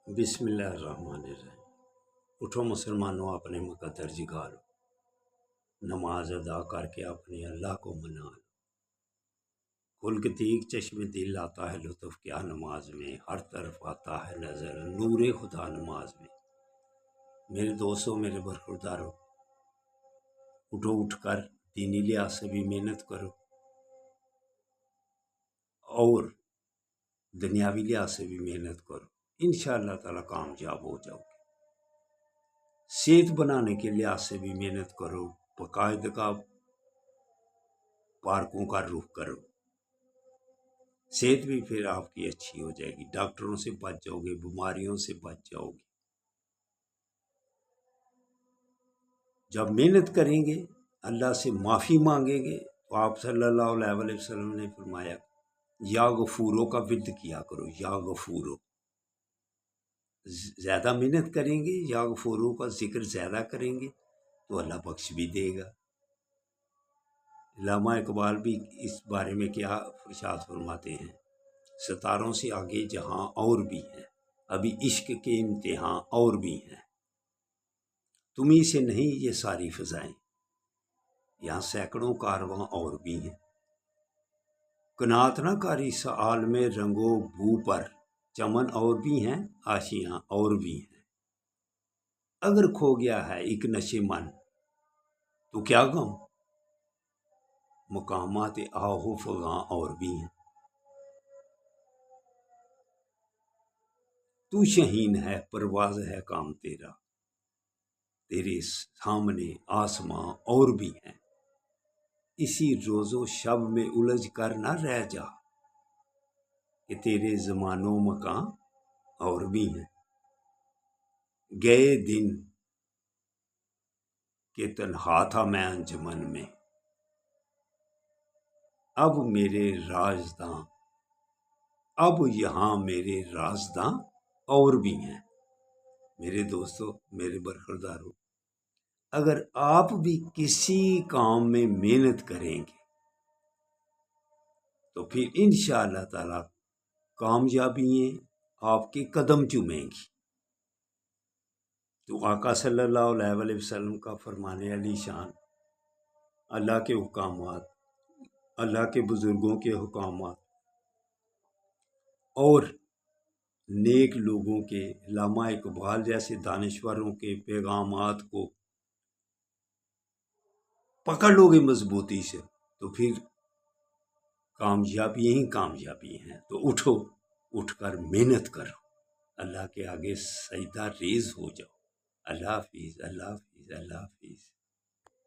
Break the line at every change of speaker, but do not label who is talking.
بسم اللہ الرحمن الرحیم۔ اٹھو مسلمانوں، اپنے مقدر جگا لو، نماز ادا کر کے اپنے اللہ کو منا لو۔ کھل کے تیغ چشم دل آتا ہے لطف کیا نماز میں، ہر طرف آتا ہے نظر نور خدا نماز میں۔ میرے دوستوں، میرے برخورداروں، اٹھو، اٹھ کر دینی لحاظ سے بھی محنت کرو اور دنیاوی لحاظ سے بھی محنت کرو، انشاءاللہ تعالی کامیاب ہو جاؤ گے۔ صحت بنانے کے لحاظ سے بھی محنت کرو، باقاعدہ پارکوں کا رخ کرو، صحت بھی پھر آپ کی اچھی ہو جائے گی، ڈاکٹروں سے بچ جاؤ گے، بیماریوں سے بچ جاؤ گے۔ جب محنت کریں گے، اللہ سے معافی مانگیں گے، تو آپ صلی اللہ علیہ وسلم نے فرمایا یا غفورو کا ورد کیا کرو، یا غفورو۔ زیادہ محنت کریں گے، یا غفورو کا ذکر زیادہ کریں گے تو اللہ بخش بھی دے گا۔ علامہ اقبال بھی اس بارے میں کیا ارشاد فرماتے ہیں، ستاروں سے آگے جہاں اور بھی ہیں، ابھی عشق کے امتحان اور بھی ہیں، تمہیں سے نہیں یہ ساری فضائیں، یہاں سینکڑوں کارواں اور بھی ہیں، قناعت نہ کاری سال میں رنگو بو پر، چمن اور بھی ہیں، آشیاں اور بھی ہیں، اگر کھو گیا ہے ایک نشے من تو کیا غم، مقامات آہو فغاں اور بھی ہیں، تو شہین ہے پرواز ہے کام تیرا، تیرے سامنے آسماں اور بھی ہیں، اسی روز و شب میں الجھ کر نہ رہ جا، کہ تیرے زمان و مکان اور بھی ہیں، گئے دن کہ تنہا تھا میں انجمن میں، اب میرے رازداں، اب یہاں میرے رازداں اور بھی ہیں۔ میرے دوستو، میرے برخورداروں، اگر آپ بھی کسی کام میں محنت کریں گے تو پھر انشاءاللہ تعالی کامیابیاں آپ کے قدم چومیں گی۔ تو آقا صلی اللہ علیہ وسلم کا فرمان علی شان، اللہ کے حکامات، اللہ کے بزرگوں کے حکامات اور نیک لوگوں کے، علامہ اقبال جیسے دانشوروں کے پیغامات کو پکڑ لو گے مضبوطی سے تو پھر کامیابی ہی کامیابی ہیں۔ تو اٹھو، اٹھ کر محنت کرو، اللہ کے آگے سجدہ ریز ہو جاؤ۔ اللہ حافظ، اللہ حافظ، اللہ حافظ۔